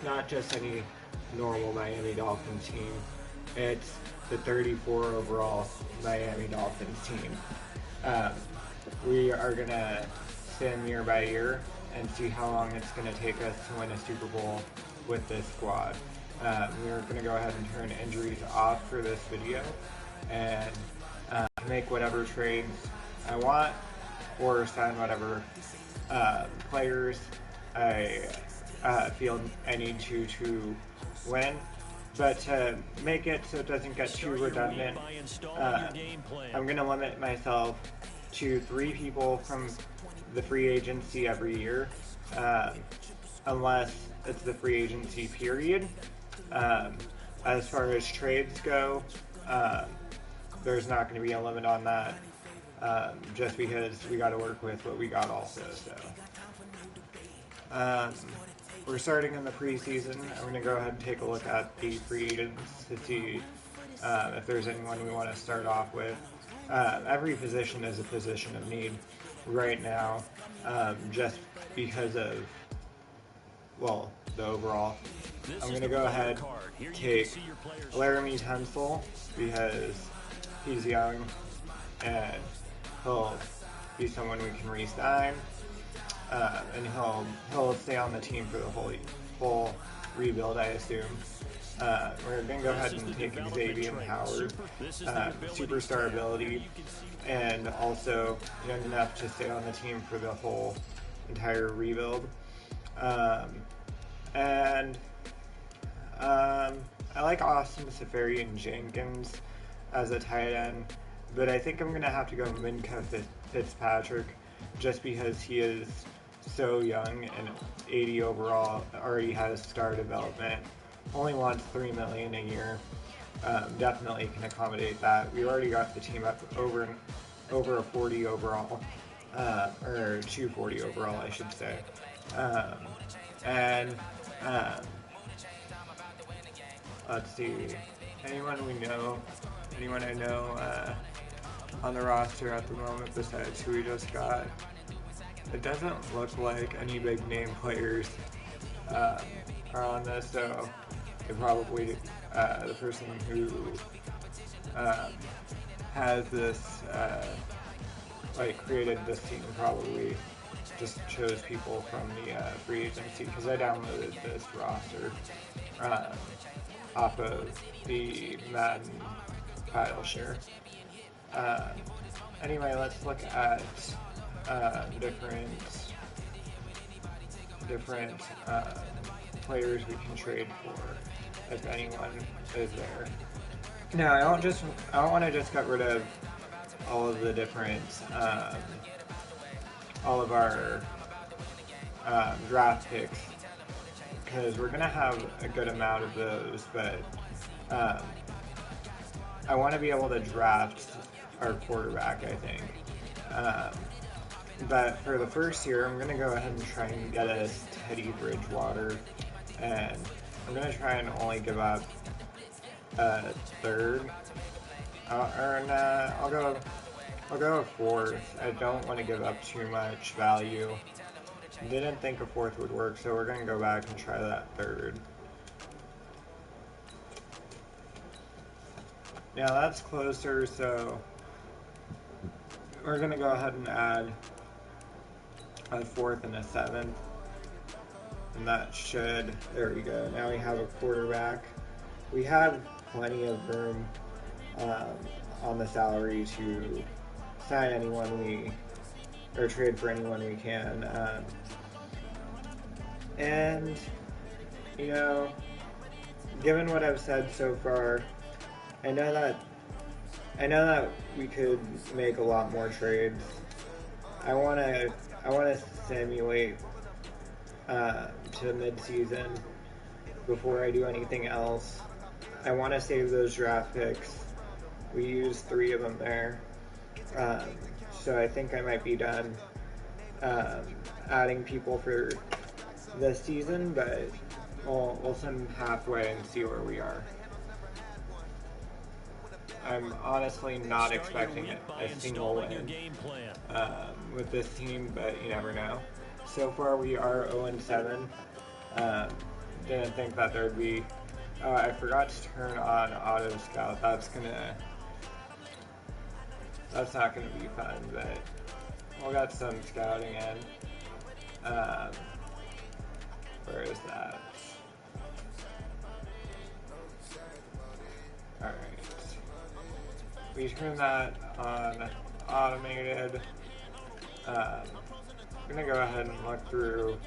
not just any normal Miami Dolphins team. It's the 34 overall Miami Dolphins team. Um, we are going to stand year by year and see how long it's going to take us to win a Super Bowl with this squad. We're going to go ahead and turn injuries off for this video and make whatever trades I want or sign whatever players I feel I need to win. But to make it so it doesn't get too redundant, I'm going to limit myself to 3 people from the free agency every year, unless it's the free agency period. As far as trades go, there's not going to be a limit on that, just because we got to work with what we got also. So we're starting in the preseason. I'm going to go ahead and take a look at the free agents to see if there's anyone we want to start off with. Every position is a position of need right now, just because of, well, the overall. I'm going to go ahead and take Laramie Tunsil because he's young and he'll be someone we can re-sign, and he'll stay on the team for the whole rebuild, I assume. We're going to go ahead and take Xavier Howard, superstar ability, and also young enough to stay on the team for the whole entire rebuild. I like Austin Safarian Jenkins as a tight end, but I think I'm going to have to go Minkah Fitzpatrick just because he is so young and 80 overall, already has star development, only wants $3 million a year. Definitely can accommodate that. We already got the team up over a 40 overall, or 240 overall, I should say. Let's see, anyone I know on the roster at the moment besides who we just got. It doesn't look like any big name players are on this, so probably the person who has this created this team probably just chose people from the free agency, because I downloaded this roster off of the Madden file share. Anyway, let's look at different players we can trade for, if anyone is there. Now, I don't want to just get rid of all of the different all of our draft picks, because we're gonna have a good amount of those, but I want to be able to draft our quarterback, I think. But for the first year, I'm going to go ahead and try and get us Teddy Bridgewater, and I'm going to try and only give up a third, I'll go a fourth. I don't want to give up too much value. Didn't think a fourth would work, so we're going to go back and try that third. Now that's closer, so we're going to go ahead and add a fourth and a seventh. And that should, there we go. Now we have a quarterback. We have plenty of room on the salary to sign anyone or trade for anyone we can. And, you know, given what I've said so far, I know that we could make a lot more trades. I want to simulate to mid-season before I do anything else. I want to save those draft picks. We used 3 of them there, so I think I might be done adding people for this season, but we'll send them halfway and see where we are. I'm honestly not expecting a single win with this team, but you never know. So far we are 0-7. didn't think that there'd be. Oh, I forgot to turn on Auto Scout. That's not gonna be fun, but we'll get some scouting in. Where is that? Alright. We turn that on automated. I'm gonna go ahead and look through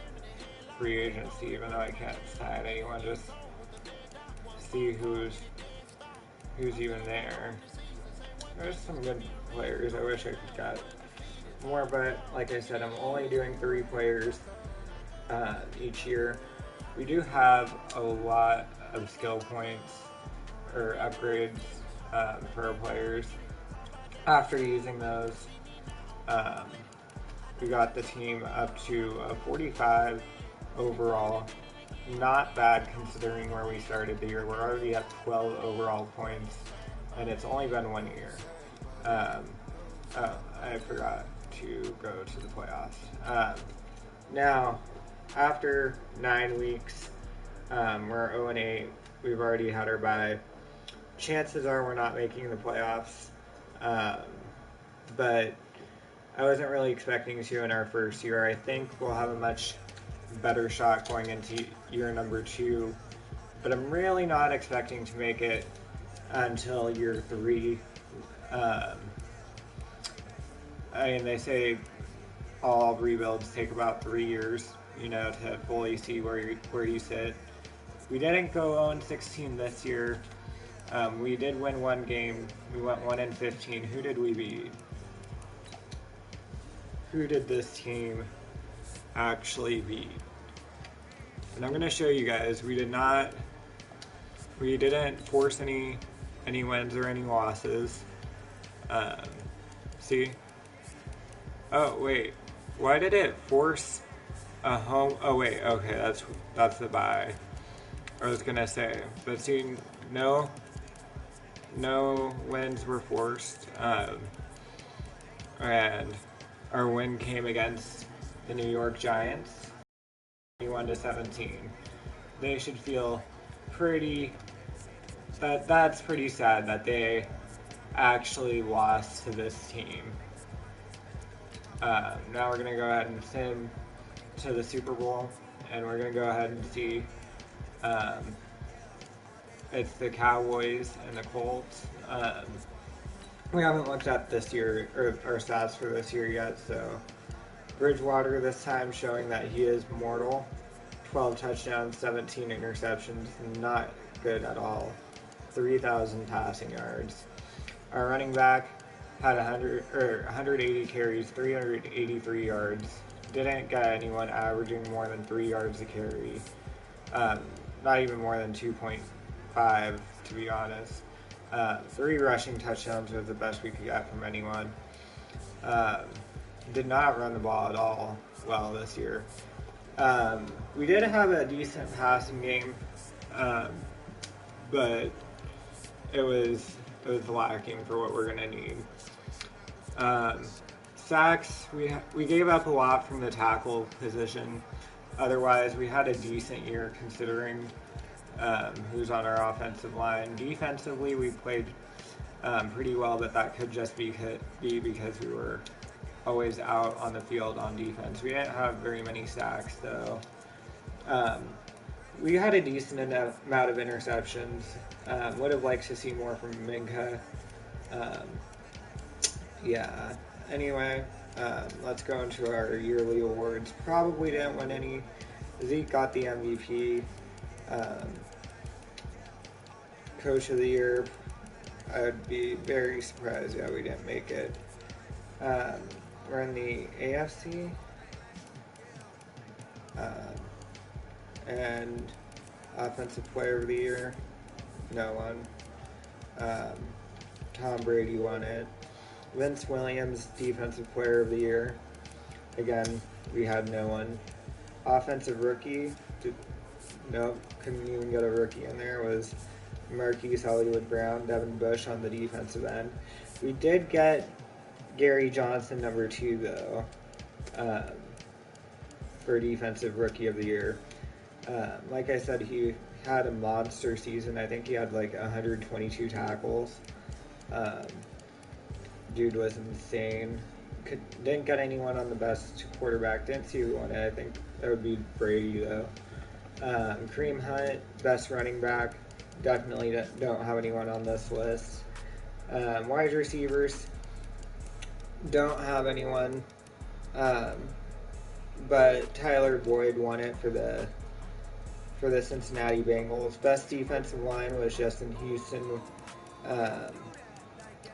free agency, even though I can't sign anyone, just see who's even there. There's some good players. I wish I could get more, but like I said, I'm only doing 3 players each year. We do have a lot of skill points or upgrades for our players. After using those, we got the team up to a 45 overall. Not bad considering where we started the year. We're already at 12 overall points, and it's only been 1 year. Oh, I forgot to go to the playoffs. Now, after 9 weeks, we're 0-8. We've already had our bye. Chances are we're not making the playoffs, but I wasn't really expecting to in our first year. I think we'll have a much better shot going into year number 2, but I'm really not expecting to make it until year 3. I mean, they say all rebuilds take about 3 years, to fully see where you sit. We didn't go 0-16 this year. We did win 1 game. We went 1-15. Who did we beat? Who did this team actually beat? And I'm going to show you guys. We didn't force any wins or any losses. See? Oh, wait. Why did it force a home? Oh, wait. Okay, that's the bye. I was going to say. But see, no wins were forced. And our win came against the New York Giants, 21-17. They should feel that's pretty sad that they actually lost to this team. Now we're going to go ahead and sim to the Super Bowl, and we're going to go ahead and see it's the Cowboys and the Colts. We haven't looked at this year, or our stats for this year yet, so Bridgewater this time showing that he is mortal. 12 touchdowns, 17 interceptions, not good at all. 3,000 passing yards. Our running back had 180 carries, 383 yards. Didn't get anyone averaging more than 3 yards a carry. Not even more than 2.5, to be honest. 3 rushing touchdowns was the best we could get from anyone. Did not run the ball at all well this year. We did have a decent passing game, but it was lacking for what we're gonna need. Sacks, we gave up a lot from the tackle position. Otherwise, we had a decent year considering who's on our offensive line. Defensively, we played pretty well, but that could just be because we were always out on the field on defense. We didn't have very many sacks, though. We had a decent amount of interceptions. Would have liked to see more from Minka. Yeah. Anyway, let's go into our yearly awards. Probably didn't win any. Zeke got the MVP. Coach of the Year, I would be very surprised we didn't make it. We're in the AFC. And Offensive Player of the Year, no one. Tom Brady won it. Vince Williams, Defensive Player of the Year. Again, we had no one. Offensive Rookie, nope, couldn't even get a rookie in there. It was Marquise Hollywood Brown, Devin Bush on the defensive end. We did get Gary Johnson, number 2, though, for Defensive Rookie of the Year. Like I said, he had a monster season. I think he had like 122 tackles. Um, Dude was insane. Didn't get anyone on the best quarterback. Didn't see who won it. I think that would be Brady though. Kareem Hunt, best running back. Definitely don't have anyone on this list. Wide receivers, don't have anyone. Um, but Tyler Boyd won it for the Cincinnati Bengals. Best defensive line was Justin Houston. Um,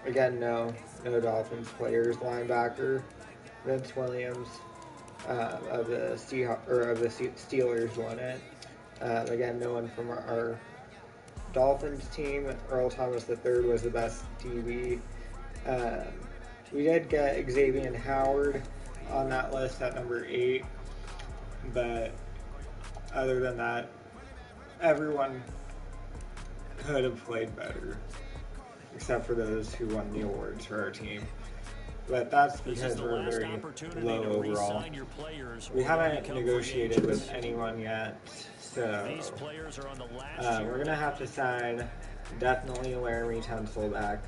Again, no Dolphins players. Linebacker Vince Williams of the Steelers won it. Again, no one from our Dolphins team. Earl Thomas III was the best DB. We did get Xavier Howard on that list at number 8, but other than that, everyone could have played better, except for those who won the awards for our team. But that's because we're very low overall. We haven't negotiated with anyone yet, so we're going to have to sign definitely Laramie Tunsil back.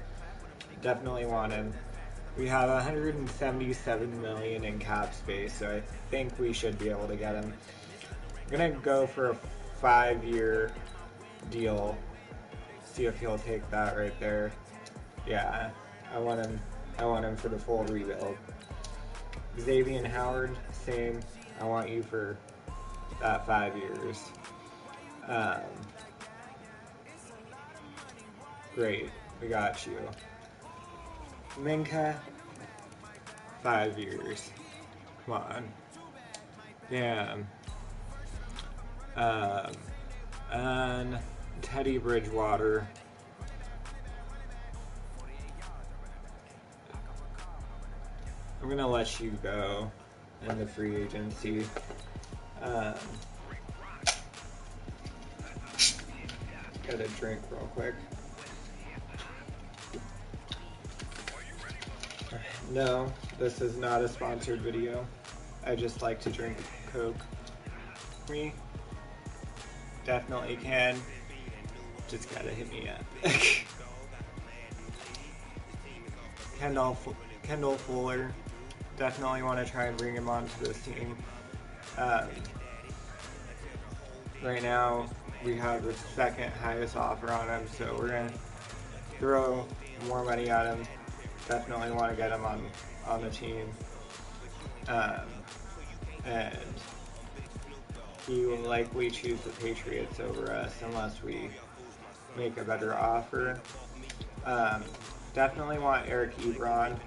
Definitely want him. We have 177 million in cap space, so I think we should be able to get him. I'm going to go for a 5-year deal. See if he'll take that right there. Yeah, I want him for the full rebuild. Xavier Howard, same. I want you for that 5 years. Great, we got you. Minka, 5 years. Come on. Damn. And Teddy Bridgewater. I'm gonna let you go in the free agency. Get a drink real quick. No, this is not a sponsored video. I just like to drink Coke. Me? Definitely can. Just gotta hit me up. Kendall Fuller. Definitely want to try and bring him onto this team. Right now, we have the second highest offer on him, so we're going to throw more money at him. Definitely want to get him on the team. And he will likely choose the Patriots over us unless we make a better offer. Definitely want Eric Ebron.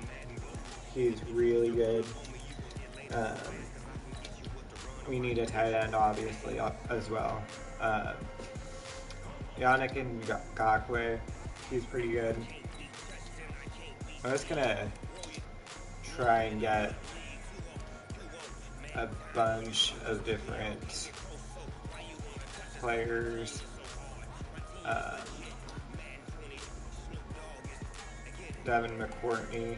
He's really good. We need a tight end, obviously, as well. Yannick Ngakoue, he's pretty good. I'm just gonna try and get a bunch of different players. Devin McCourtney.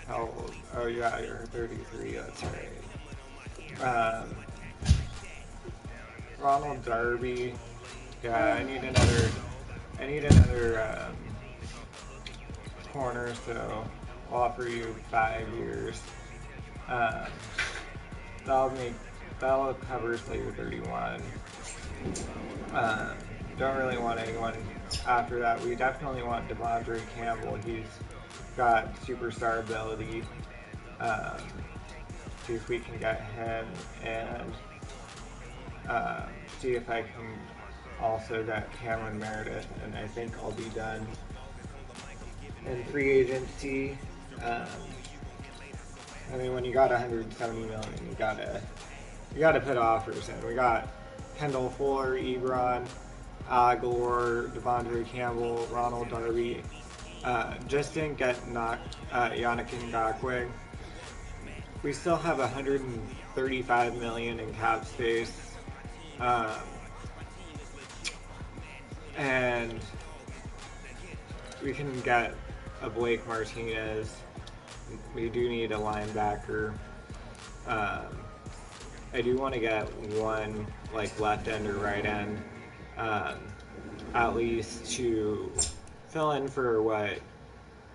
How old? Oh yeah, you're 33. That's right. Ronald Darby. Yeah, I need another corner, so I'll offer you 5 years. That'll cover say you're 31. Don't really want anyone after that. We definitely want Devondre Campbell. He's got superstar ability. See if we can get him, and see if I can also get Cameron Meredith, and I think I'll be done in free agency. I mean, when you got 170 million, you gotta put offers in. We got Kendall Fuller, Ebron, Aguilar, Devondre Campbell, Ronald Darby. Just didn't get Yannick Ngakoue. We still have 135 million in cap space, and we can get a Blake Martinez. We do need a linebacker. I do want to get one like left end or right end, at least to fill in for what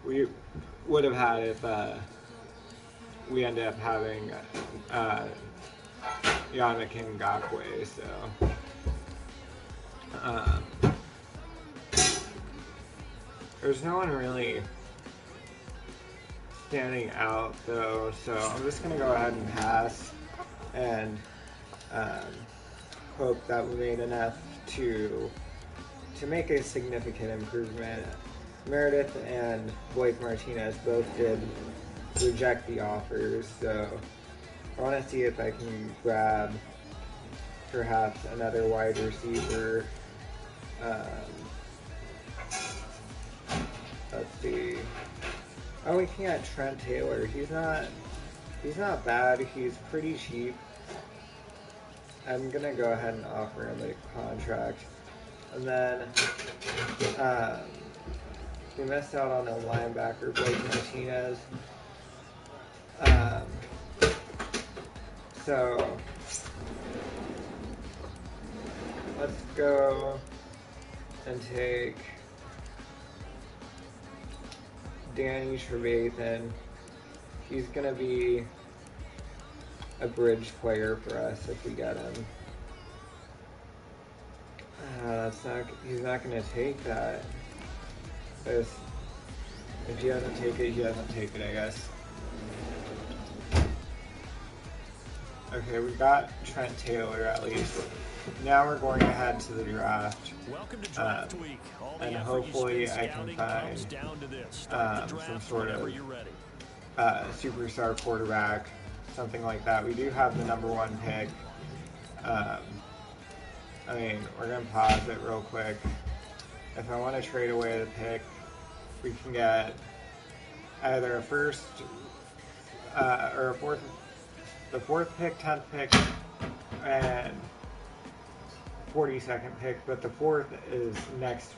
we would have had if we ended up having Yannick Ngakwe. So there's no one really standing out though, so I'm just gonna go ahead and pass and hope that we made enough to make a significant improvement. Meredith and Blake Martinez both did reject the offers, so I want to see if I can grab perhaps another wide receiver. Let's see. Oh, we can get Trent Taylor. He's not bad. He's pretty cheap. I'm gonna go ahead and offer him a contract. And then we missed out on a linebacker, Blake Martinez. So let's go and take Danny Trevathan. He's gonna be a bridge player for us if we get him. He's not gonna take that. If he doesn't take it, he doesn't take it, I guess. Okay, we got Trent Taylor at least. Now we're going ahead to the draft. And hopefully I can find some sort of superstar quarterback, something like that. We do have the #1 pick. I mean, we're going to pause it real quick. If I want to trade away the pick, we can get either a first or a fourth, the 4th pick, 10th pick, and 42nd pick, but the 4th is next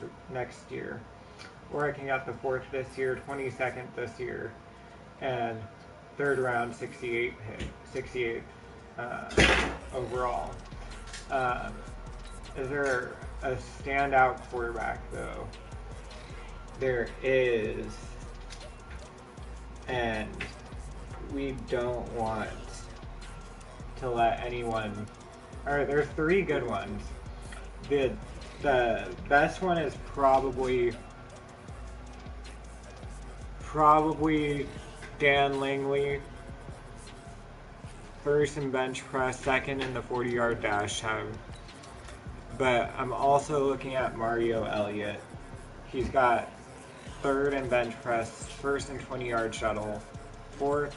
year. Or I can get the 4th this year, 22nd this year, and 3rd round 68 overall. Is there a standout quarterback though? There is, and we don't want to let anyone. Alright, there's 3 good ones. The best one is probably Dan Langley. 1st in bench press, 2nd in the 40-yard dash time. But I'm also looking at Mario Elliott. He's got 3rd in bench press, 1st in 20-yard shuttle, 4th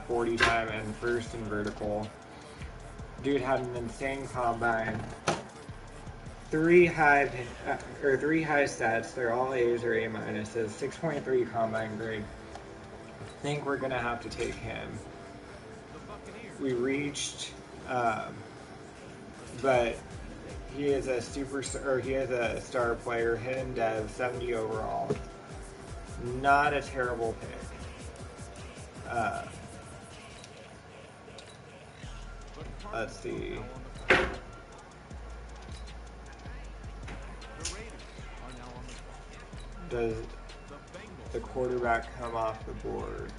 40 time, and 1st in vertical. Dude had an insane combine. 3 high stats. They're all A's or A minuses. 6.3 combine grade. I think we're gonna have to take him. We reached, but he is a superstar. Or he is a star player. Hidden dev, 70 overall. Not a terrible pick. Let's see. Does the quarterback come off the board?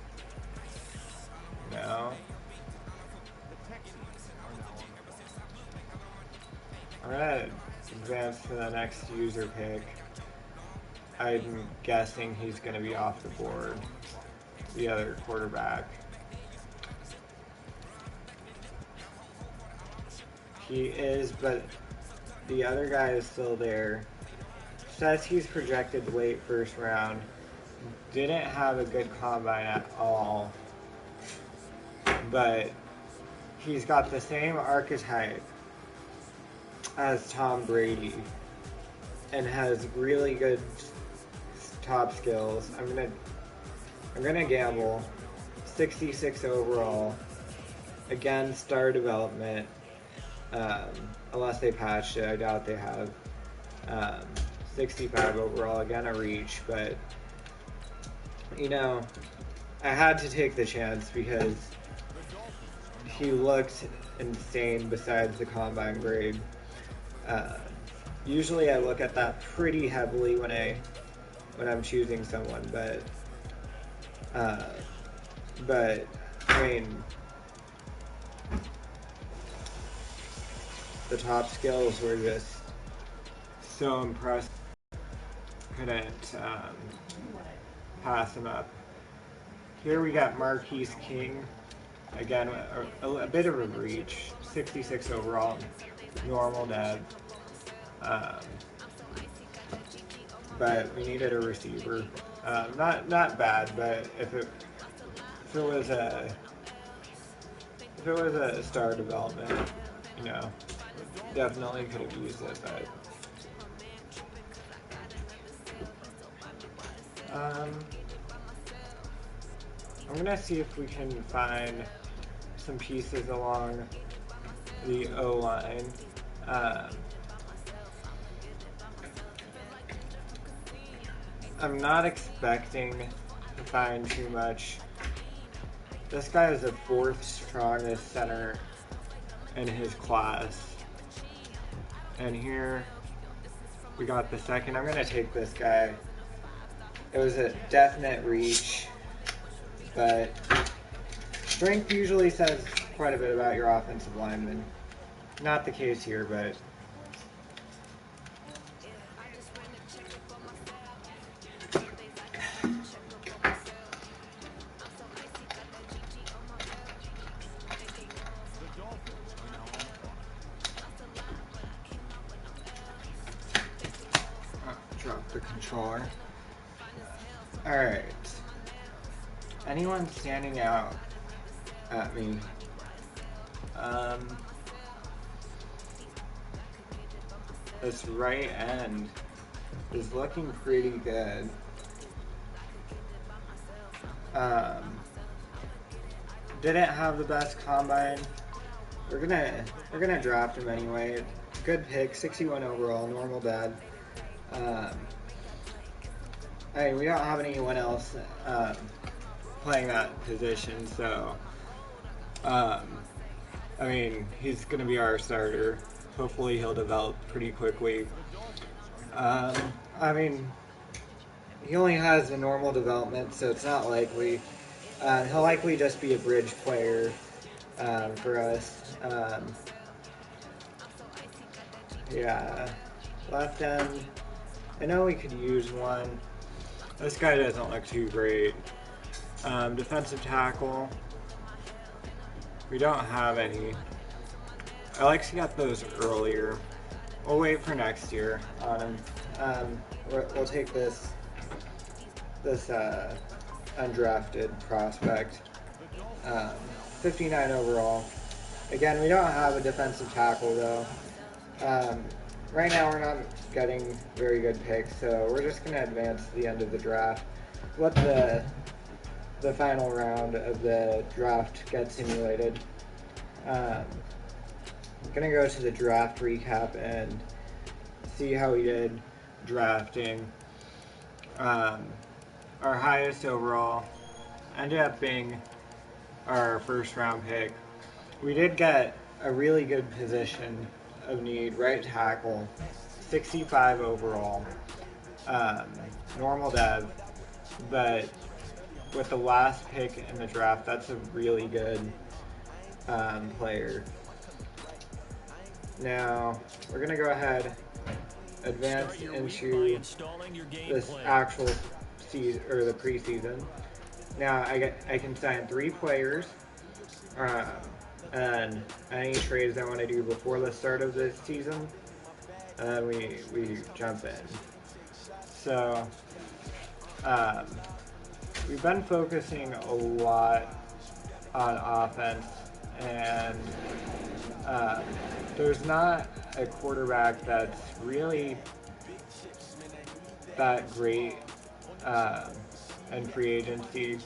No. I'm gonna advance to the next user pick. I'm guessing he's gonna be off the board. The other quarterback. He is, but the other guy is still there. Says he's projected late 1st round. Didn't have a good combine at all. But he's got the same archetype as Tom Brady and has really good top skills. I'm gonna gamble. 66 overall. Again, star development. Unless they patched it, I doubt they have. 65 overall, again a reach, but you know, I had to take the chance because he looked insane besides the combine grade. Uh, Usually I look at that pretty heavily when I'm choosing someone, uh, but I mean, the top skills were just so impressive. Couldn't pass him up. Here we got Marquise King. Again, a bit of a reach. 66 overall, normal dev. Um, but we needed a receiver. Not bad, but if it was a star development, you know, definitely could have used it. But I'm gonna see if we can find some pieces along the O line. I'm not expecting to find too much. This guy is the fourth strongest center in his class. And here we got the second. I'm going to take this guy. It was a definite reach, but strength usually says quite a bit about your offensive lineman. Not the case here, but drop the controller. Alright. Anyone standing out at me? This right end is looking pretty good. Didn't have the best combine. We're gonna draft him anyway. Good pick, 61 overall, normal dad. I mean, we don't have anyone else playing that position, so I mean, he's gonna be our starter. Hopefully, he'll develop pretty quickly. I mean, he only has a normal development, so it's not likely. He'll likely just be a bridge player for us. Yeah, left end. I know we could use one. This guy doesn't look too great. Defensive tackle. We don't have any. I like to get those earlier. We'll wait for next year on him. We'll take this undrafted prospect. 59 overall. Again, we don't have a defensive tackle though. Right now we're not getting very good picks, so we're just going to advance to the end of the draft. Let the final round of the draft get simulated. I'm going to go to the draft recap and see how we did drafting. Our highest overall ended up being our first round pick. We did get a really good position of need, right tackle, 65 overall, normal dev, but with the last pick in the draft, that's a really good player. Now we're gonna go ahead, advance into this actual season or the preseason. Now I can sign 3 players. And any trades I want to do before the start of the season, we jump in. So we've been focusing a lot on offense, and there's not a quarterback that's really that great in free agency.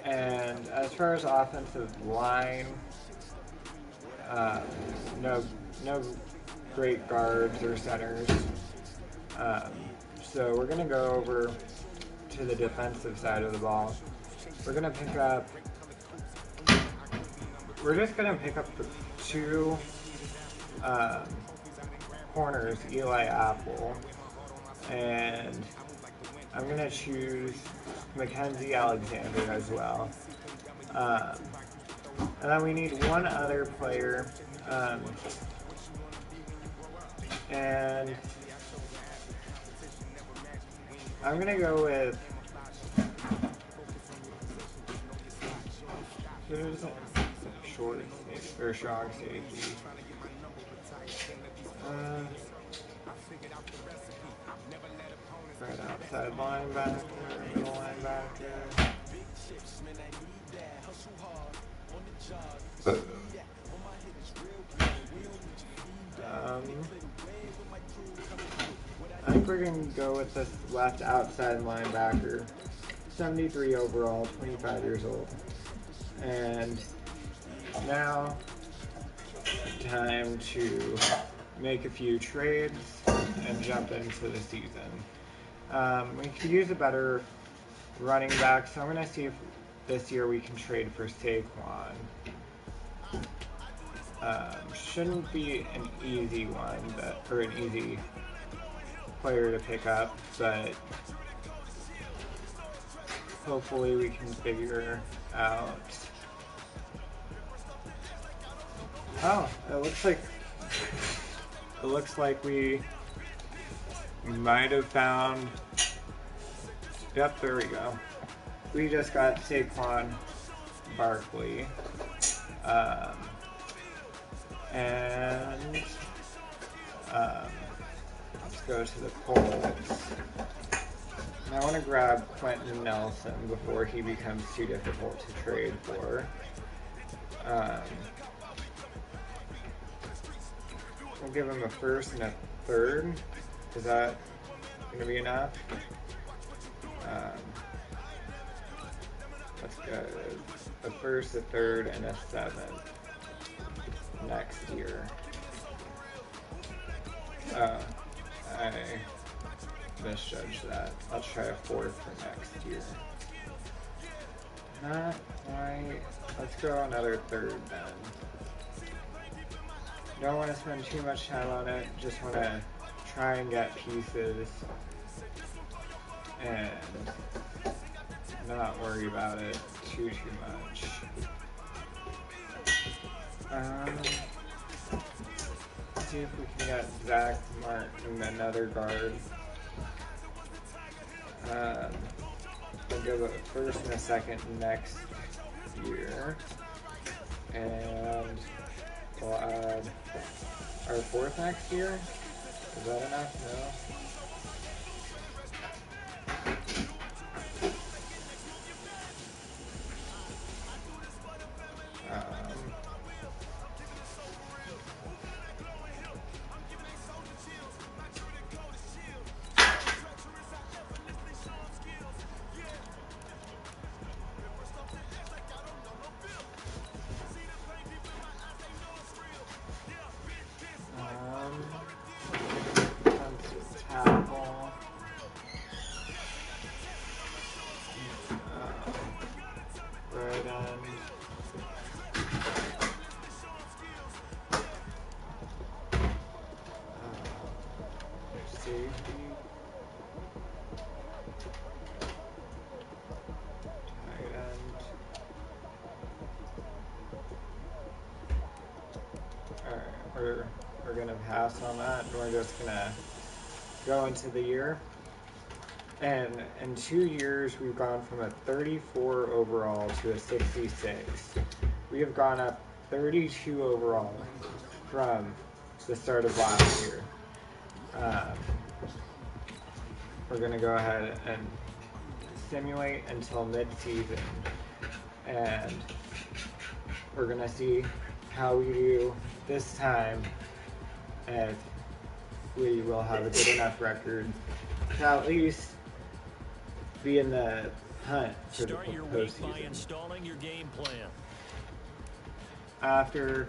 And as far as offensive line, no great guards or centers. So we're going to go over to the defensive side of the ball. We're going to pick up we're just gonna pick up the two corners, Eli Apple, and I'm gonna choose Mackenzie Alexander as well. And then we need one other player, and I'm gonna go with who's short or strong safety. Right outside linebacker, middle linebacker. I think we're going to go with this left outside linebacker. 73 overall, 25 years old. And now, time to make a few trades and jump into the season. We could use a better running back, so I'm going to see if this year we can trade for Saquon. Shouldn't be an easy one, or an easy player to pick up, but hopefully we can figure out. Oh, it looks like we might have found. Yep, there we go. We just got Saquon Barkley. And let's go to the Colts. I want to grab Quentin Nelson before he becomes too difficult to trade for. We'll give him a first and a third. Is that going to be enough? Let's go a first, a third, and a seventh next year. I misjudged that. Let's try a fourth for next year. Not quite. Let's go another third then. Don't want to spend too much time on it. Just want to try and get pieces and not worry about it too much. See if we can get Zach Martin, another guard. We'll give a first and a second next year. And we'll add our fourth next year. Is that enough? No. We're gonna pass on that, and we're just gonna go into the year. And in 2 years, we've gone from a 34 overall to a 66. We have gone up 32 overall from the start of last year. We're gonna go ahead and simulate until mid-season, and we're gonna see how we do this time, if we will have a good enough record to at least be in the hunt for the postseason. By installing your game plan. After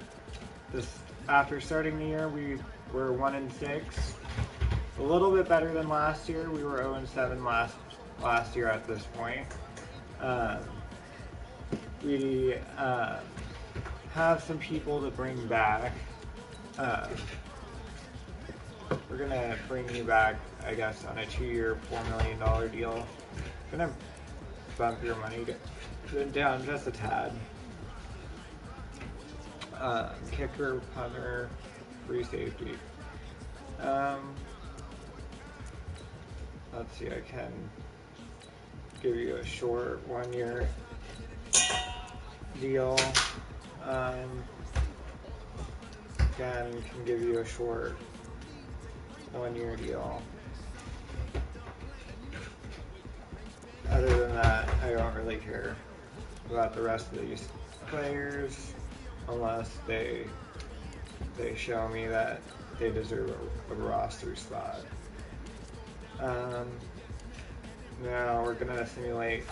starting the year, we were 1-6, a little bit better than last year. We were 0-7 last year at this point. We have some people to bring back. We're gonna bring you back, I guess, on a 2-year, $4 million deal. Gonna bump your money down just a tad. Kicker, punter, free safety. Let's see, I can give you a short 1-year deal. Again, can give you a short 1-year deal. Other than that, I don't really care about the rest of these players unless they show me that they deserve a roster spot. Now we're gonna simulate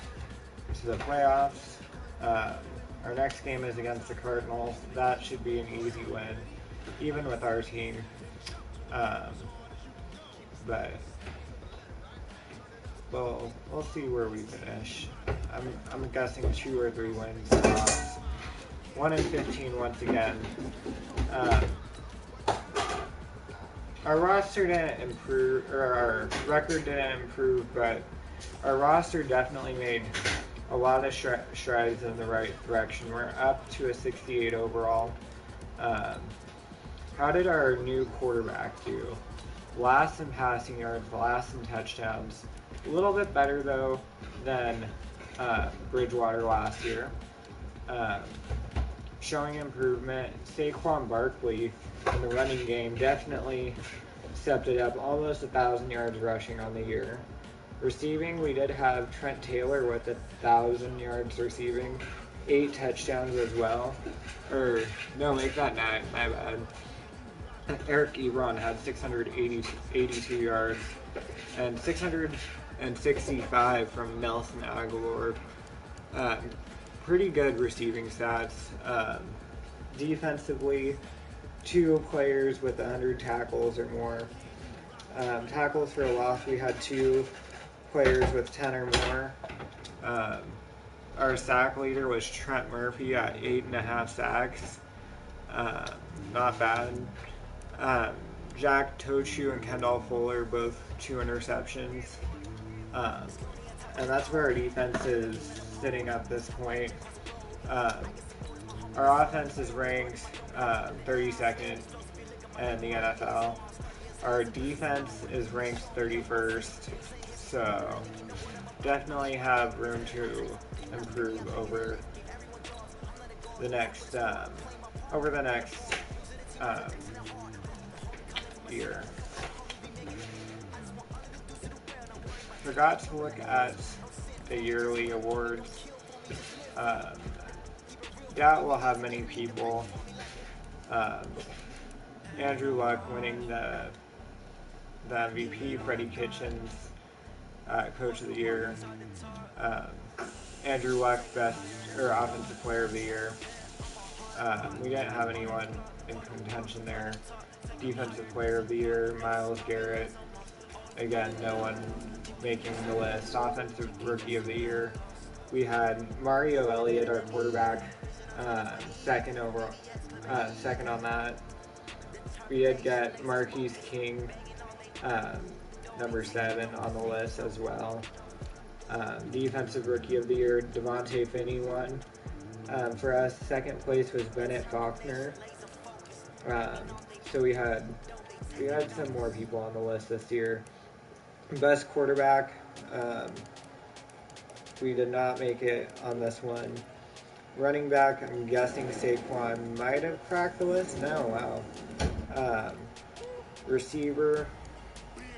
to the playoffs. Our next game is against the Cardinals. That should be an easy win, even with our team. But we'll see where we finish. I'm guessing 2 or 3 wins. 1-15 once again. Our roster didn't improve, or our record didn't improve, but our roster definitely made a lot of strides in the right direction. We're up to a 68 overall. How did our new quarterback do? Last in passing yards, last in touchdowns. A little bit better, though, than Bridgewater last year. Showing improvement. Saquon Barkley in the running game definitely stepped it up, almost 1,000 yards rushing on the year. Receiving, we did have Trent Taylor with 1,000 yards receiving, 8 touchdowns as well. Or, no, make that 9, my bad. Eric Ebron had 682 yards and 665 from Nelson Aguilar. Pretty good receiving stats. Defensively, 2 players with 100 tackles or more. Tackles for a loss, we had 2 players with 10 or more. Our sack leader was Trent Murphy at 8.5 sacks. Not bad. Jack Tochu and Kendall Fuller, both 2 interceptions. And that's where our defense is sitting at this point. Our offense is ranked 32nd in the NFL. Our defense is ranked 31st. So definitely have room to improve over the next year. Forgot to look at the yearly awards. That will have many people. Andrew Luck winning the MVP, Freddie Kitchens Coach of the Year, Andrew Luck Offensive Player of the Year. We didn't have anyone in contention there. Defensive Player of the Year, Myles Garrett. Again, no one making the list. Offensive Rookie of the Year, we had Mario Elliott, our quarterback, second on that. We did get Marquise King, number 7 on the list as well. Defensive Rookie of the Year, Devontae Finney won. For us, second place was Bennett Faulkner. So we had some more people on the list this year. Best quarterback, we did not make it on this one. Running back, I'm guessing Saquon might have cracked the list. No, wow. Receiver,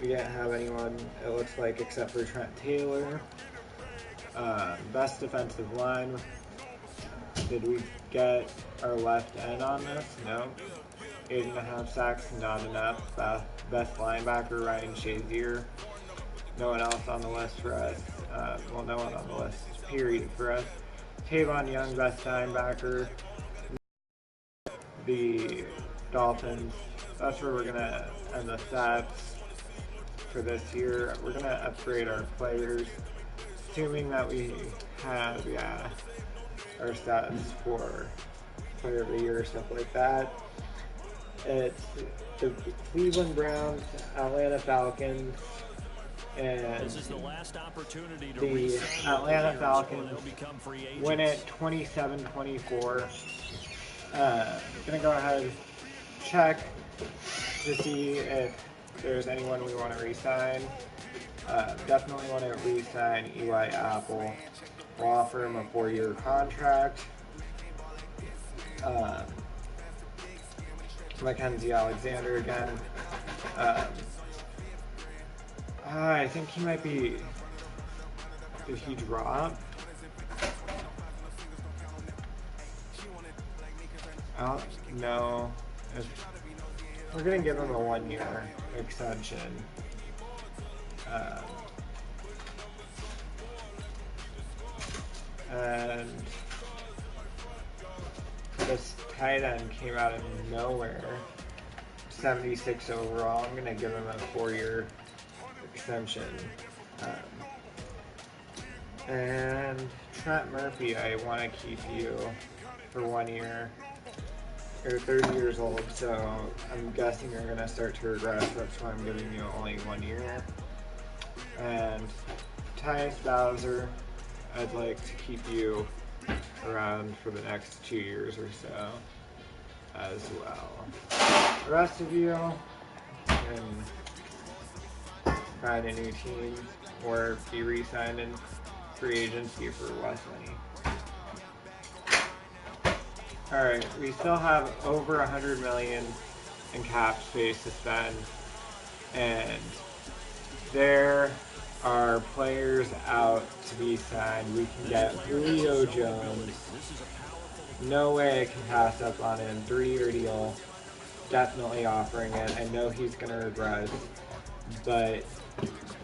we didn't have anyone, it looks like, except for Trent Taylor. Best defensive line, did we get our left end on this? No. 8.5 sacks, not enough. Best linebacker, Ryan Shazier. No one else on the list for us. No one on the list, period, for us. Tavon Young, best linebacker. The Dolphins. That's where we're going to end the stats for this year. We're going to upgrade our players, assuming that we have, our stats for Player of the Year, stuff like that. It's the Cleveland Browns, Atlanta Falcons, and the Atlanta Falcons win it 27-24. Gonna go ahead and check to see if there's anyone we want to re-sign. Definitely want to re-sign Eli Apple. We'll offer him a 4-year contract. Mackenzie Alexander again. I think he might be. Did he drop? No. We're gonna give him a 1-year extension. And this tight end came out of nowhere. 76 overall. I'm gonna give him a 4-year extension. And Trent Murphy, I want to keep you for 1 year. You're 30 years old, so I'm guessing you're going to start to regress. That's why I'm giving you only 1 year. And Tyus Bowser, I'd like to keep you around for the next 2 years or so as well. The rest of you can find a new team or be re-signed in free agency for less money. Alright, we still have over $100 million in cap space to spend, and there are players out to be signed. We can get Julio Jones. No way I can pass up on him. 3-year deal. Definitely offering it. I know he's going to regress, but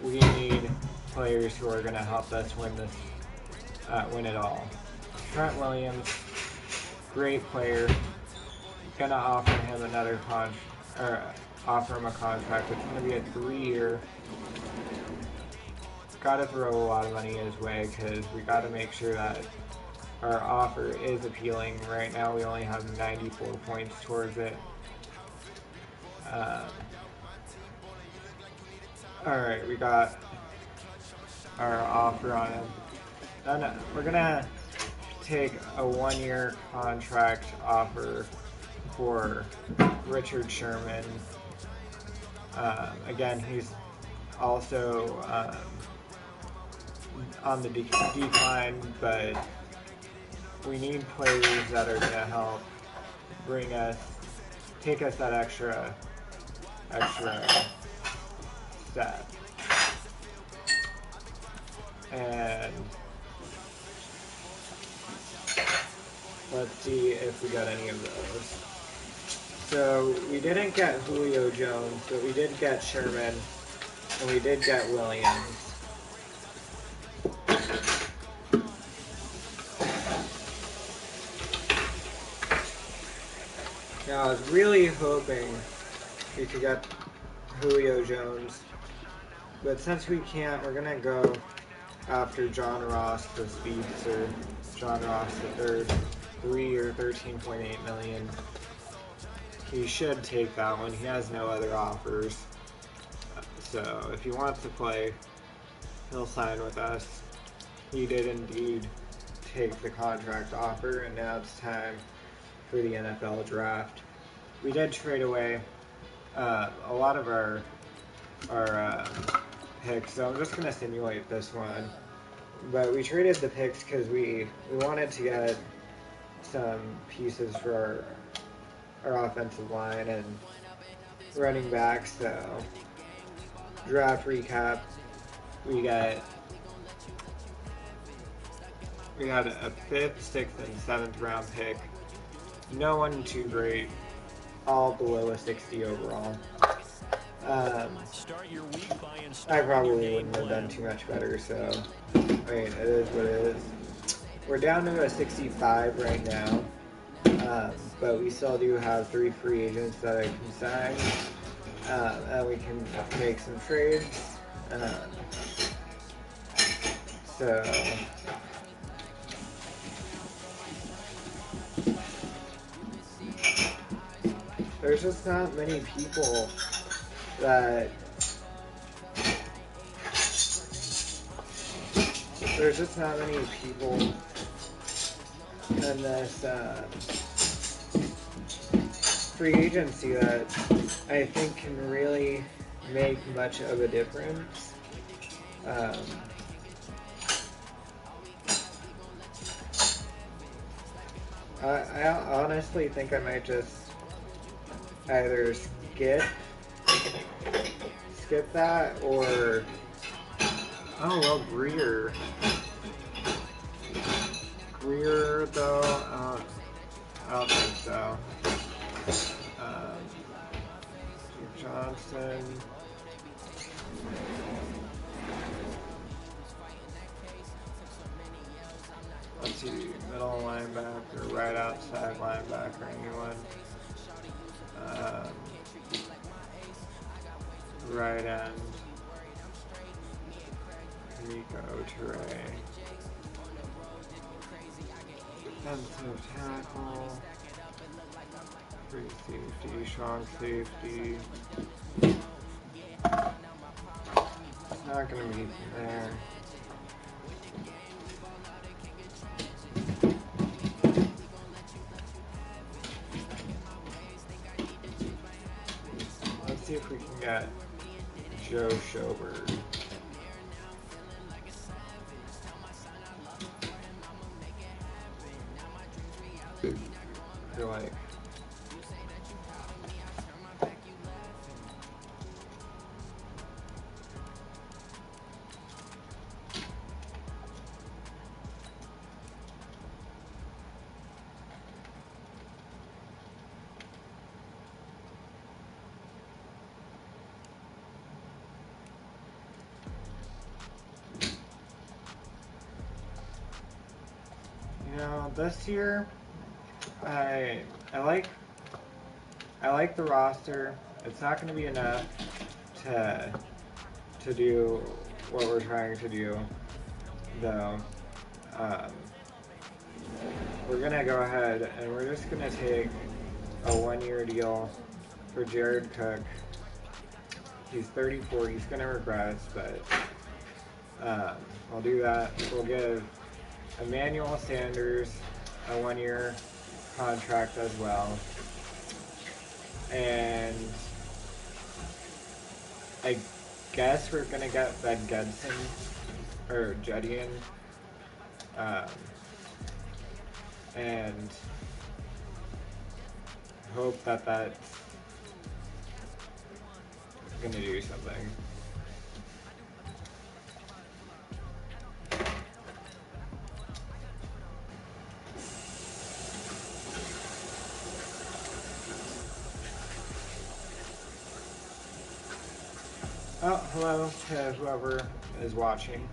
we need players who are going to help us win it all. Trent Williams, great player. Gonna offer him offer him a contract. It's gonna be a 3-year. Gotta throw a lot of money his way because we gotta make sure that our offer is appealing. Right now we only have 94 points towards it. Alright, we got our offer on him. Then we're gonna take a 1-year contract offer for Richard Sherman. Again, he's also on the decline, but we need players that are going to help take us that extra step. And let's see if we got any of those. So we didn't get Julio Jones, but we did get Sherman, and we did get Williams. Now I was really hoping we could get Julio Jones, but since we can't, we're gonna go after John Ross, the speedster. John Ross III, 3-year, $13.8 million. He should take that one. He has no other offers. So if he wants to play, he'll sign with us. He did indeed take the contract offer, and now it's time for the NFL draft. We did trade away a lot of our picks, so I'm just going to simulate this one. But we traded the picks because we wanted to get some pieces for our offensive line and running back. So draft recap, we had a 5th, 6th, and 7th round pick. No one too great, all below a 60 overall. I probably wouldn't have done too much better, so I mean, it is what it is. We're down to a 65 right now, but we still do have 3 free agents that I can sign, and we can make some trades. there's just not many people that there's just not many people in this free agency that I think can really make much of a difference. I honestly think I might just either skip that, or oh well, Greer though, I don't think so. Johnson. Let's see, middle linebacker, right outside linebacker, anyone. Right end. Nico Ture. Defensive tackle. Free safety, strong safety. It's not going to be there. Let's see if we can get Joe Schobert. I feel like this year I like the roster. It's not going to be enough to do what we're trying to do, though. We're going to go ahead and we're just going to take a 1-year deal for Jared Cook. He's 34. He's going to regress, but we'll do that. We'll give Emmanuel Sanders a 1-year contract as well. And I guess we're going to get Ben Gedson or Jedian. And hope that that's going to do something. Oh, hello to whoever is watching.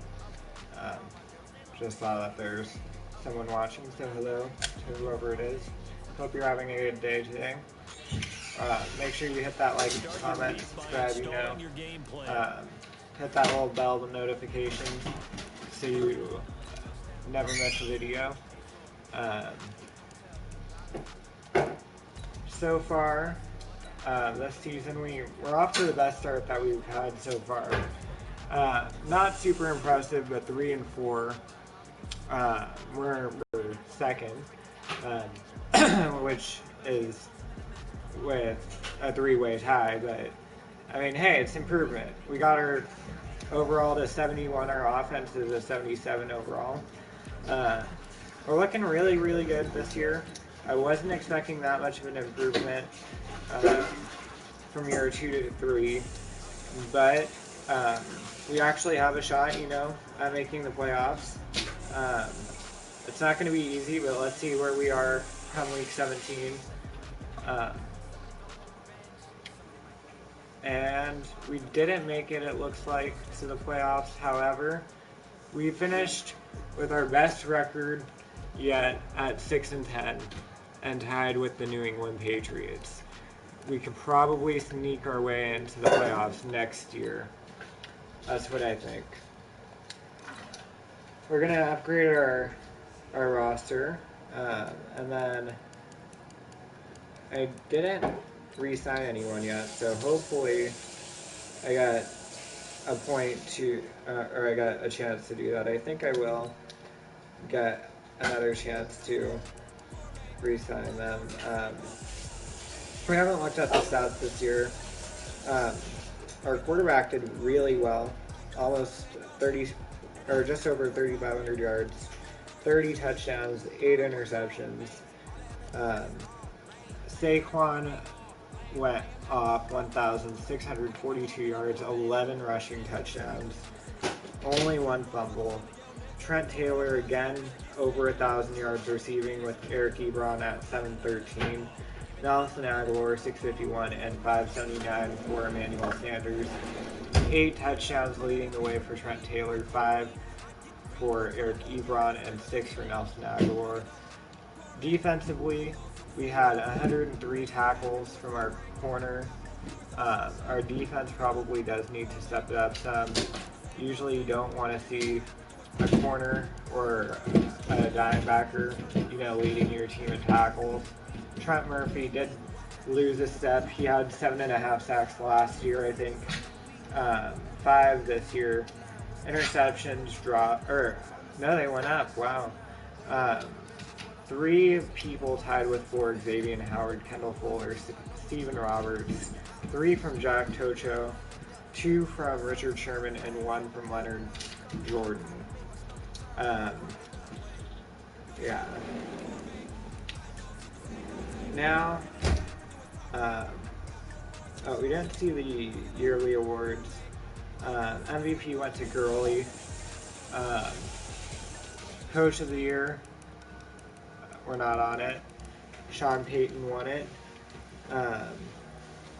Just saw that there's someone watching, so hello to whoever it is. Hope you're having a good day today. Make sure you hit that like, comment, subscribe, hit that little bell with notifications so you never miss a video. So far, this season we're off to the best start that we've had so far. Not super impressive, but 3-4. We're second, which is with a 3-way tie, but I mean, hey, it's improvement. We got our overall to 71, our offense is a 77 overall. We're looking really, really good this year. I wasn't expecting that much of an improvement from year 2 to 3, but we actually have a shot, at making the playoffs. It's not going to be easy, but let's see where we are come week 17. And we didn't make it, it looks like, to the playoffs. However, we finished with our best record yet at 6-10 and tied with the New England Patriots. We could probably sneak our way into the playoffs next year. That's what I think. We're going to upgrade our roster. And then I didn't re-sign anyone yet, so hopefully I got a point to, or I got a chance to do that. I think I will get another chance to re-sign them. We haven't looked at the stats this year. Our quarterback did really well, almost 30, or just over 3,500 yards, 30 touchdowns, 8 interceptions. Saquon went off 1,642 yards, 11 rushing touchdowns, only 1 fumble. Trent Taylor again over 1,000 yards receiving with Eric Ebron at 713. Nelson Aguilar 651 and 579 for Emmanuel Sanders. 8 touchdowns leading the way for Trent Taylor, 5 for Eric Ebron and 6 for Nelson Aguilar. Defensively, we had 103 tackles from our corner. Our defense probably does need to step it up some. Usually you don't want to see a corner or a dime backer, leading your team in tackles. Trent Murphy did lose a step. He had 7.5 sacks last year, I think. 5 this year. Interceptions they went up. Wow. 3 people tied with 4: Xavier Howard, Kendall Fuller, Stephen Roberts. 3 from Jack Tocho, 2 from Richard Sherman, and 1 from Leonard Jordan. Yeah. Now, we didn't see the yearly awards. MVP went to Gurley. Coach of the Year, we're not on it. Sean Payton won it.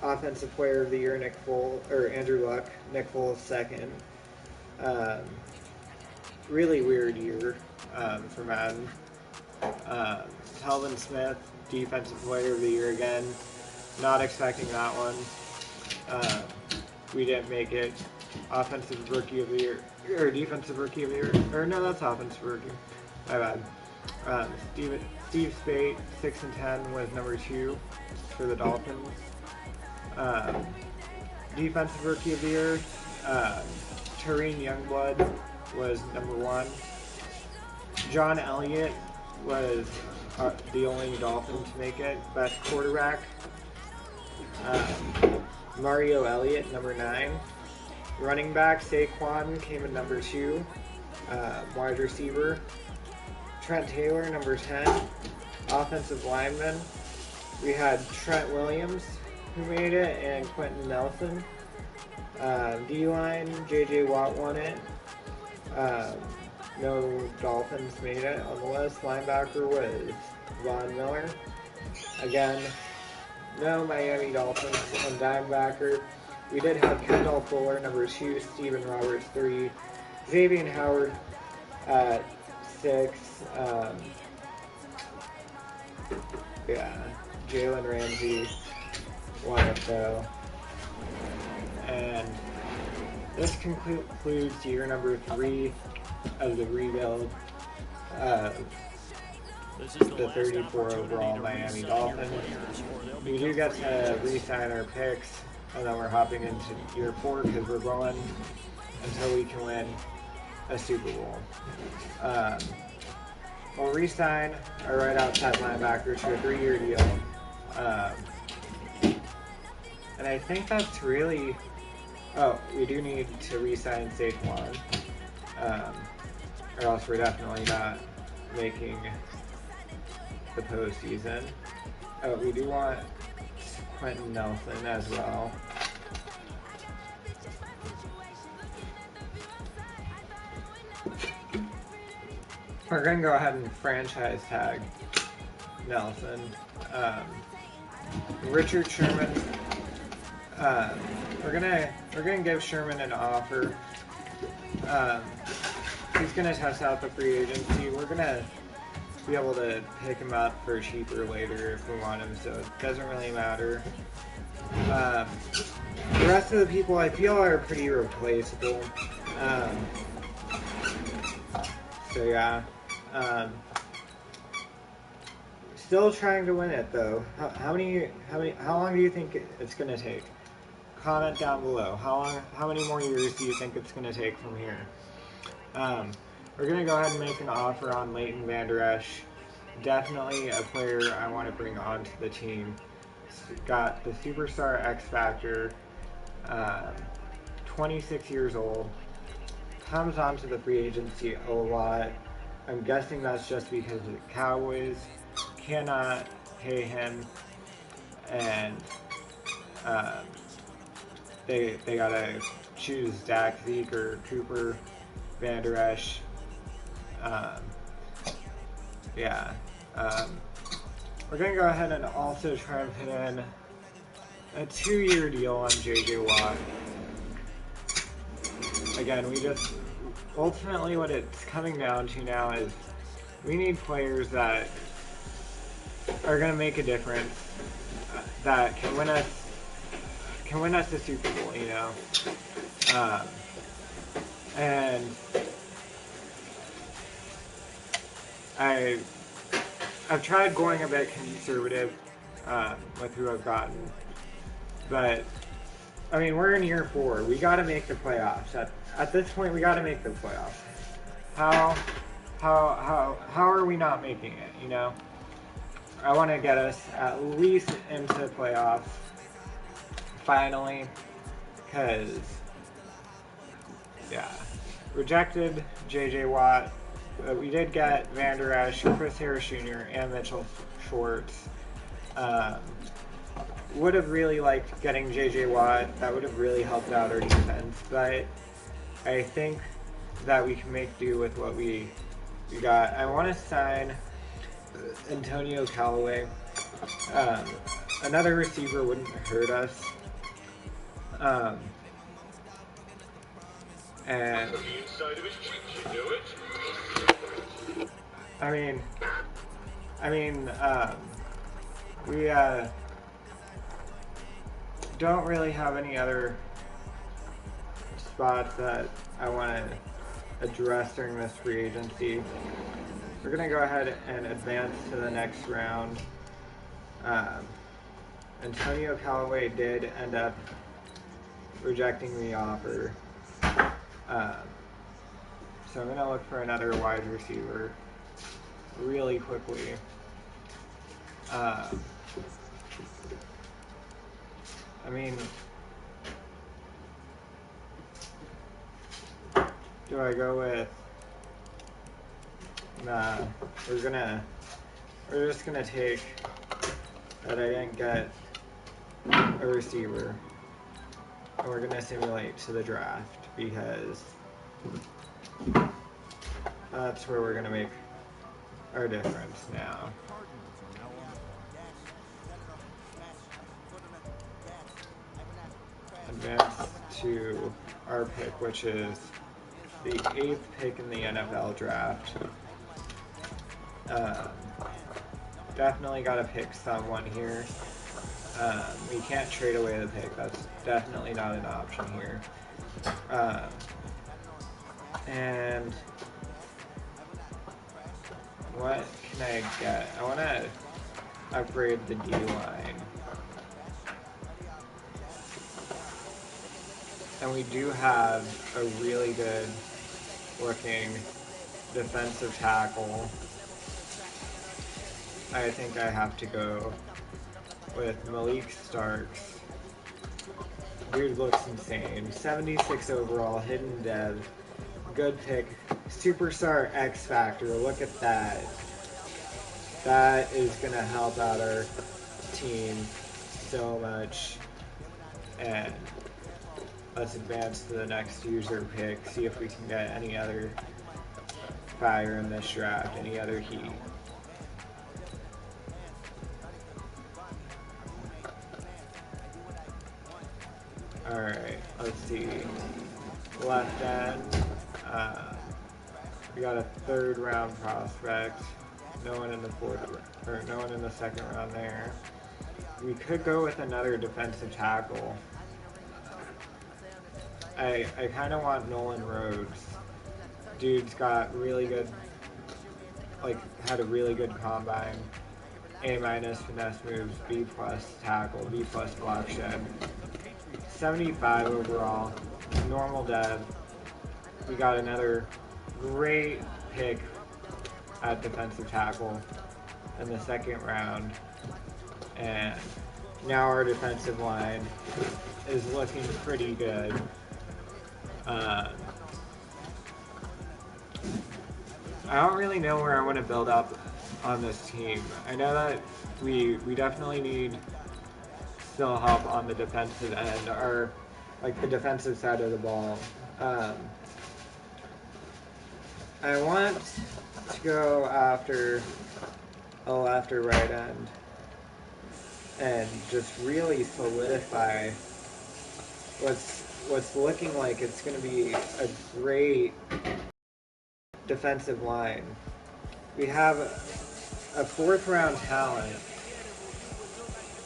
Offensive Player of the Year, Andrew Luck. Nick Foles second. Really weird year for Madden. Telvin Smith, Defensive Player of the Year again. Not expecting that one. We didn't make it. Offensive Rookie of the Year, or Defensive Rookie of the Year, or no, that's Offensive Rookie. My bad. Steve Spate, 6-10, was number 2 for the Dolphins. Defensive Rookie of the Year, Tareen Youngblood was number 1. John Elliott was the only Dolphin to make it. Best quarterback, Mario Elliott, number 9. Running back, Saquon came in number 2. Wide receiver, Trent Taylor, number 10. Offensive lineman, we had Trent Williams, who made it, and Quentin Nelson. D-line, J.J. Watt won it. No Dolphins made it on the list. Linebacker was Von Miller. Again, no Miami Dolphins. And linebacker, we did have Kendall Fuller, number 2. Stephen Roberts, 3. Xavier Howard at 6. Jalen Ramsey won it though. And this concludes year number 3 of the rebuild. The 34 overall Miami Dolphins. We do get to re-sign our picks, and then we're hopping into year 4 because we're going until we can win a Super Bowl. We'll re-sign our right outside linebacker to a 3-year deal. And I think that's really... Oh, we do need to re-sign Saquon. Or else we're definitely not making the postseason. Oh, we do want Quentin Nelson as well. We're going to go ahead and franchise tag Nelson. Richard Sherman. We're gonna give Sherman an offer. He's gonna test out the free agency. We're gonna be able to pick him up for cheaper later if we want him, so it doesn't really matter. The rest of the people I feel are pretty replaceable. So yeah. Still trying to win it though. How long do you think it's gonna take? Comment down below. How many more years do you think it's gonna take from here? We're gonna go ahead and make an offer on Leighton Vander Esch. Definitely a player I want to bring onto the team. Got the superstar X factor. 26 years old. Comes onto the free agency a lot. I'm guessing that's just because the Cowboys cannot pay him, and they gotta choose Dak, Zeke, or Cooper, Vander Esch. Yeah. We're gonna go ahead and also try and put in a 2-year deal on JJ Watt. Again, we just ultimately what it's coming down to now is we need players that are going to make a difference, that can win us the Super Bowl, you know. And I've tried going a bit conservative with who I've gotten, but I mean, we're in year 4. We got to make the playoffs. At this point, we got to make the playoffs. How are we not making it? You know, I want to get us at least into playoffs finally, because yeah, rejected JJ Watt. We did get Vander Esch, Chris Harris Jr., and Mitchell Schwartz. Would have really liked getting JJ Watt. That would have really helped out our defense, but I think that we can make do with what we got. I want to sign Antonio Callaway. Another receiver wouldn't hurt us. And we don't really have any other spots that I want to address during this free agency. We're going to go ahead and advance to the next round. Antonio Callaway did end up rejecting the offer. So I'm going to look for another wide receiver really quickly. I mean, do I go with? Nah, we're just gonna take that I didn't get a receiver, and we're gonna simulate to the draft because that's where we're gonna make our difference now. Advance to our pick, which is the 8th pick in the NFL draft. Definitely got to pick someone here. We can't trade away the pick. That's definitely not an option here. And what can I get? I want to upgrade the D-line. And we do have a really good looking defensive tackle. I think I have to go with Malik Starks. Dude looks insane. 76 overall, hidden dev. Good pick. Superstar X Factor. Look at that. That is going to help out our team so much. And let's advance to the next user pick. See if we can get any other fire in this draft. Any other heat. Alright, let's see. Left end. We got a 3rd round prospect. No one in the 4th, or no one in the 2nd round there. We could go with another defensive tackle. I kind of want Nolan Rhodes. Dude's got really good, had a really good combine. A minus finesse moves, B plus tackle, B plus block shed. 75 overall, normal dev. We got another great pick at defensive tackle in the second round. And now our defensive line is looking pretty good. I don't really know where I want to build up on this team. I know that we definitely need still help on the defensive end, or like the defensive side of the ball. I want to go after a left or right end and just really solidify what's looking like it's going to be a great defensive line. We have a fourth round talent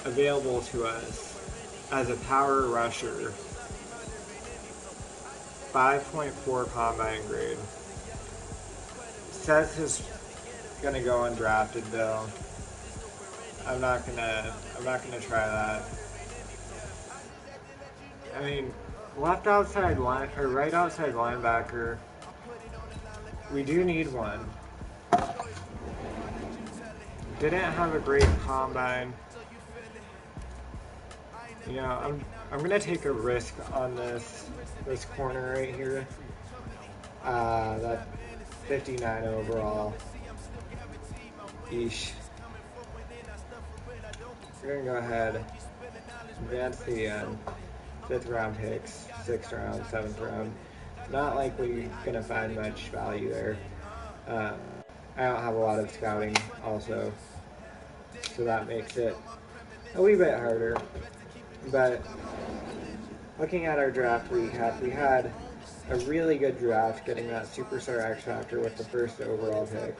available to us as a power rusher, 5.4 combine grade. Says he's gonna go undrafted though. I'm not gonna try that. I mean, left outside line or right outside linebacker. We do need one. Didn't have a great combine. You know, I'm gonna take a risk on this corner right here. That 59 overall. Yeesh. We're gonna go ahead, advance the 5th round picks, 6th round, 7th round. Not likely gonna find much value there. I don't have a lot of scouting also, so that makes it a wee bit harder. But looking at our draft recap, we had a really good draft, getting that Superstar X Factor with the 1st overall pick.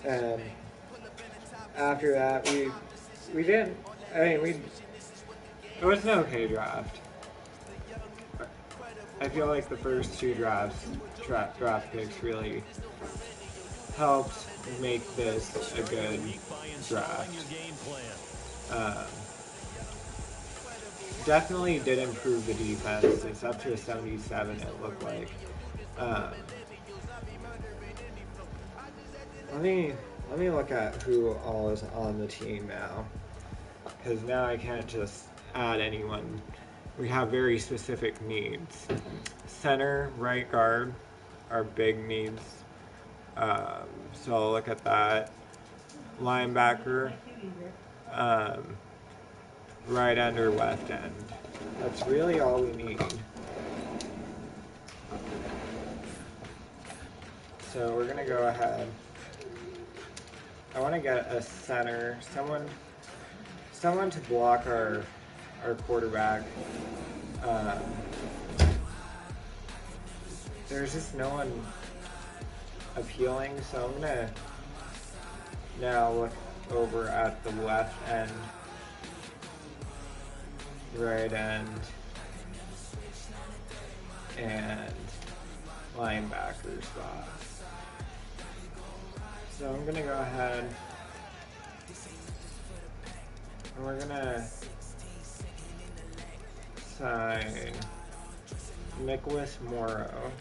And after that, we didn't. I mean, it was an okay draft. I feel like the first 2 draft picks really helped make this a good draft. Definitely did improve the defense. It's up to a 77, it looked like. Let me look at who all is on the team now, because now I can't just add anyone. We have very specific needs. Center, right guard are big needs. So I'll look at that. Linebacker, right end or left end. That's really all we need. So we're gonna go ahead. I want to get a center, someone to block our quarterback. There's just no one appealing, so I'm gonna now look over at the left end, right end, and linebacker spots. So I'm gonna go ahead and we're gonna sign Nicholas Morrow.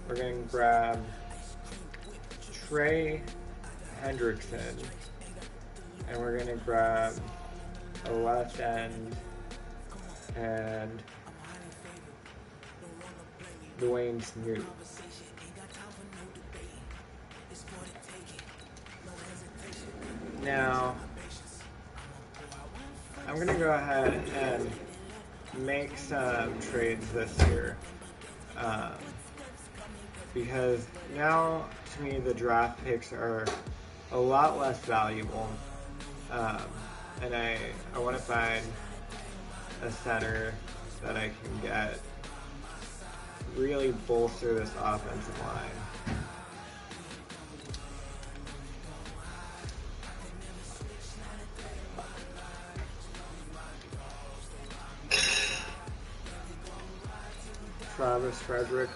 We're going to grab Trey Hendrickson, and we're going to grab a left end and Dwayne Snoop. Now, I'm going to go ahead and make some trades this year. Because now, to me, the draft picks are a lot less valuable. And I want to find a center that I can get, really bolster this offensive line. Travis Frederick.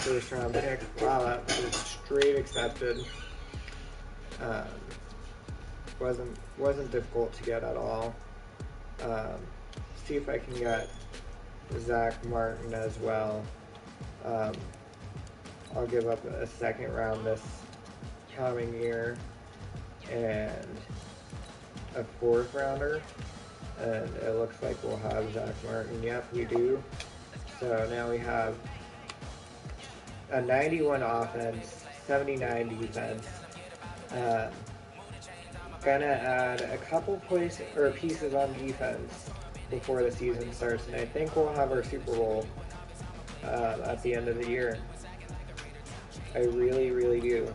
first round pick. Wow, that was straight accepted. Wasn't difficult to get at all. See if I can get Zach Martin as well. I'll give up a second round this coming year and a fourth rounder. And it looks like we'll have Zach Martin. Yep, we do. So now we have a 91 offense, 79 defense. Gonna add a couple pieces on defense before the season starts, and I think we'll have our Super Bowl at the end of the year. I really, really do.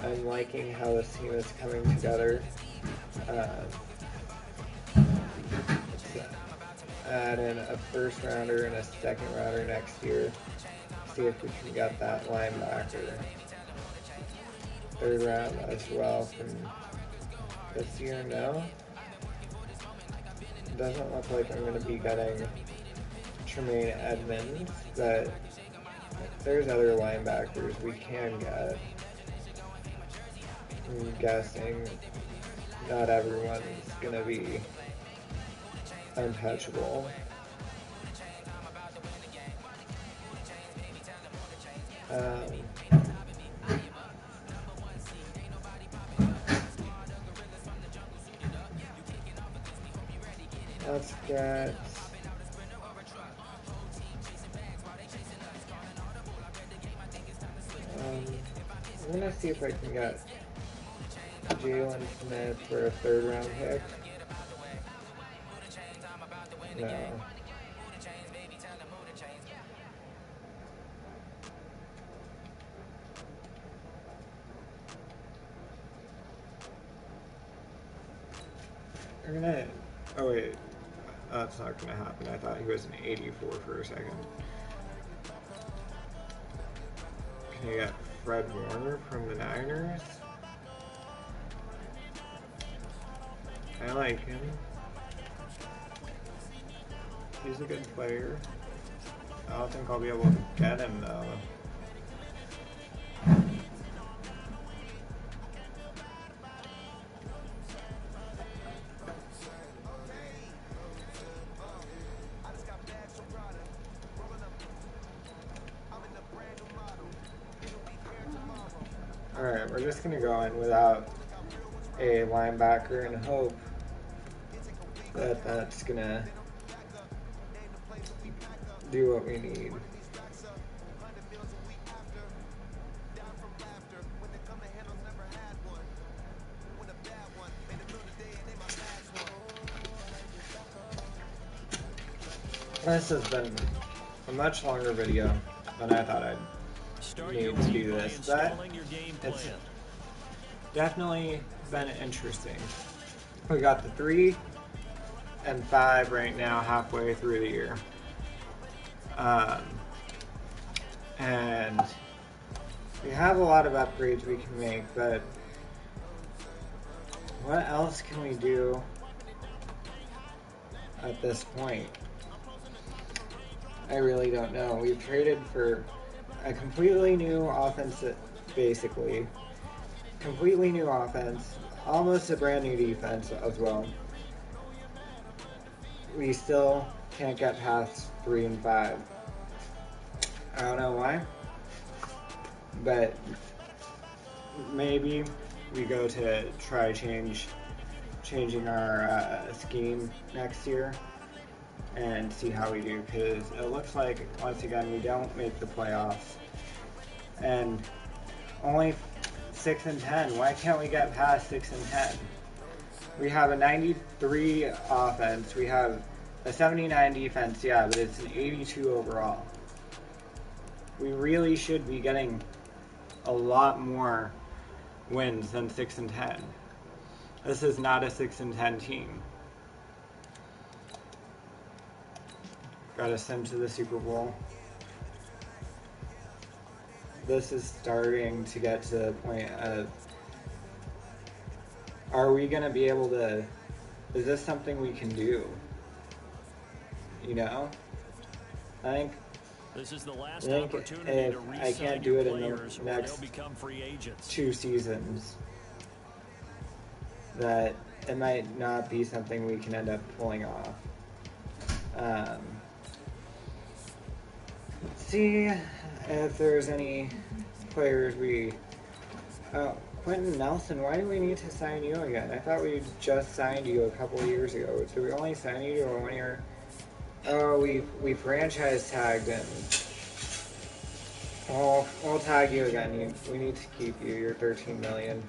I'm liking how this team is coming together. Add in a first rounder and a second rounder next year. See if we can get that linebacker. Third round as well from this year. No. It doesn't look like I'm going to be getting Tremaine Edmonds, but there's other linebackers we can get. I'm guessing not everyone's going to be untouchable. Let's get I'm gonna see if I can get Jalen Smith for a third round pick. No. We're gonna. Oh wait, that's not gonna happen. I thought he was an 84 for a second. Can I get Fred Warner from the Niners? I like him. He's a good player. I don't think I'll be able to get him though. Alright, we're just going to go in without a linebacker and hope that that's going to do what we need. This has been a much longer video than I thought I'd need to do this, but it's definitely been interesting. We got the 3 and 5 right now, halfway through the year, and we have a lot of upgrades we can make, but what else can we do at this point? I really don't know. We've traded for a completely new offense, basically. Completely new offense. Almost a brand new defense as well. We still can't get past 3 and 5. I don't know why. But maybe we go to try changing our scheme next year and see how we do, because it looks like once again we don't make the playoffs, and only 6 and 10. Why can't we get past 6 and 10? We have a 93 offense, we have a 79 defense, yeah, but it's an 82 overall. We really should be getting a lot more wins than 6 and 10. This is not a 6 and 10 team. Got us into the Super Bowl. This is starting to get to the point of, are we going to be able to, is this something we can do? You know, I think This is the last if opportunity to I can't re-sign do your it in the players, or next they'll become free agents. 2 seasons, that it might not be something we can end up pulling off. See if there's any players we... Quentin Nelson, why do we need to sign you again? I thought we just signed you a couple of years ago. Did we only sign you to a 1 year? Oh, we franchise tagged him. We'll tag you again. We need to keep you. You're $13 million.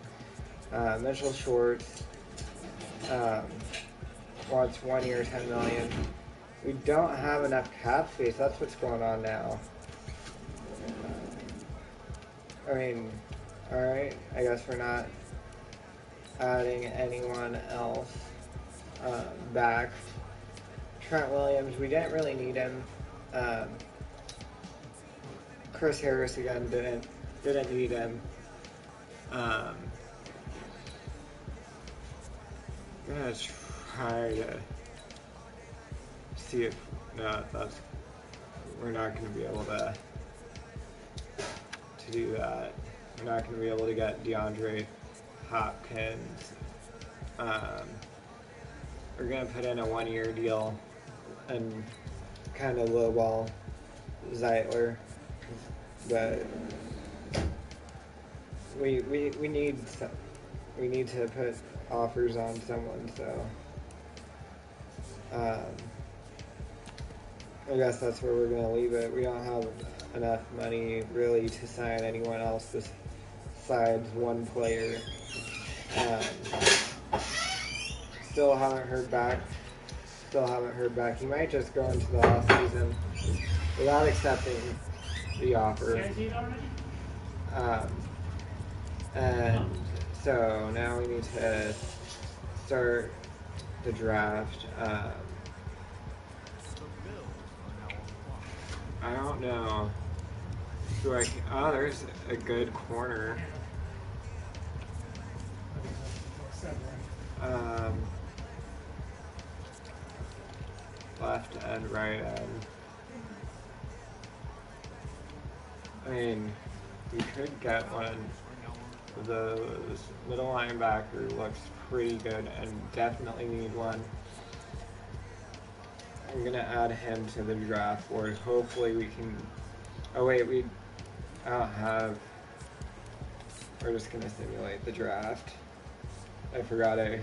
Mitchell Schwartz wants 1 year, $10 million. We don't have enough cap space. That's what's going on now. I mean, alright, I guess we're not adding anyone else back. Trent Williams, we didn't really need him. Chris Harris again didn't need him. I'm gonna try to see if we're not gonna be able to do that. We're not going to be able to get DeAndre Hopkins. We're going to put in a 1 year deal and kind of lowball Zeitler, but we need to put offers on someone. So I guess that's where we're going to leave it. We don't have enough money really to sign anyone else besides one player. Still haven't heard back. He might just go into the off season without accepting the offer. And so now we need to start the draft. I don't know who I can... Oh, there's a good corner. Left and right end. I mean, we could get one of those. Middle linebacker looks pretty good and definitely need one. I'm gonna add him to the draft board. Hopefully we can... Oh wait, I don't have... We're just gonna simulate the draft. I forgot I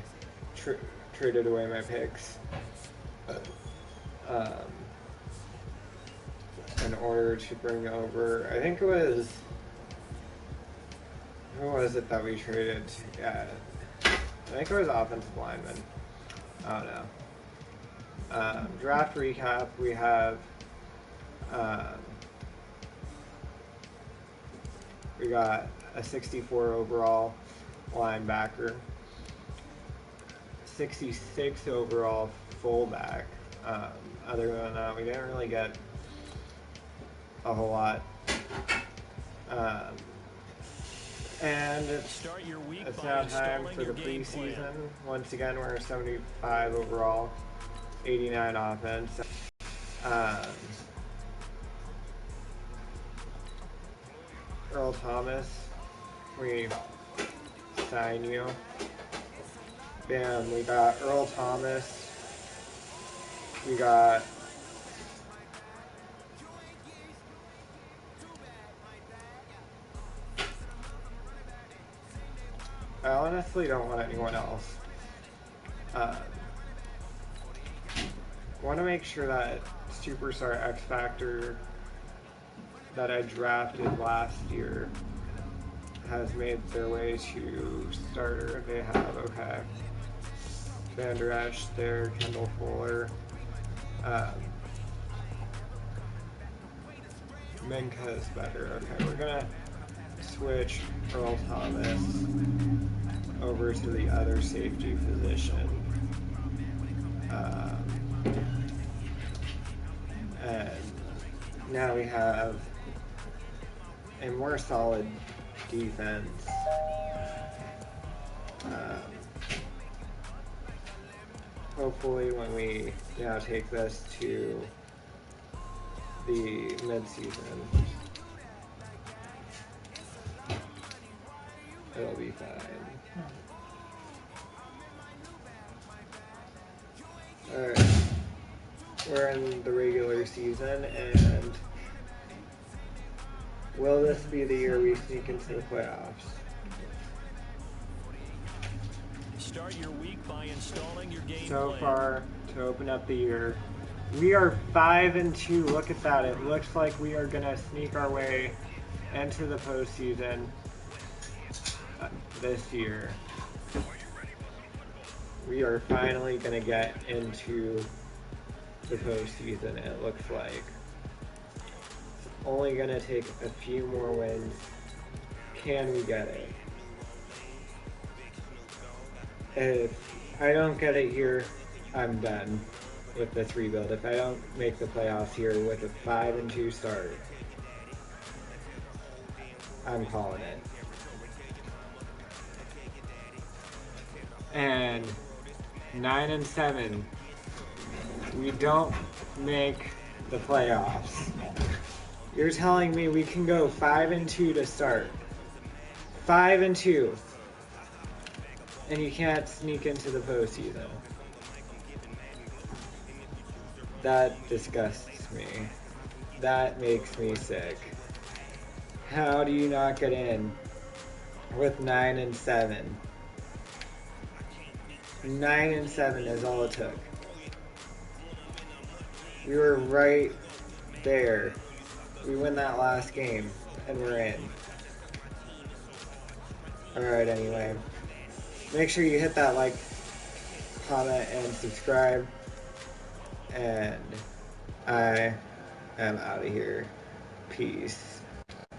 traded away my picks in order to bring over... I think it was... Who was it that we traded? Yeah, I think it was offensive lineman. I don't know. Draft recap, we have we got a 64 overall linebacker, 66 overall fullback. Other than that, we didn't really get a whole lot. And it's now time for the preseason. Once again, we're 75 overall. 89 offense. Earl Thomas, we sign you. Bam, we got Earl Thomas. We got I honestly don't want anyone else. Want to make sure that Superstar X Factor that I drafted last year has made their way to starter. They have, okay. Van Der Esch there, Kendall Fuller. Minka is better. Okay, we're gonna switch Earl Thomas over to the other safety position. And now we have a more solid defense. hopefully when we take this to the mid-season, it'll be fine. Alright, we're in the regular season, and will this be the year we sneak into the playoffs? Start your week by installing your game So plan. far, to open up the year, we are 5-2. Look at that. It looks like we are going to sneak our way into the postseason this year. We are finally going to get into the postseason, it looks like. It's only going to take a few more wins. Can we get it? If I don't get it here, I'm done with this rebuild. If I don't make the playoffs here with a 5-2 start, I'm calling it. And 9-7, we don't make the playoffs. You're telling me we can go 5-2 to start, 5-2, and you can't sneak into the postseason? That disgusts me. That makes me sick. How do you not get in with 9-7? 9-7 is all it took. We were right there. We win that last game, and we're in. Alright, anyway. Make sure you hit that like, comment, and subscribe. And I am out of here. Peace.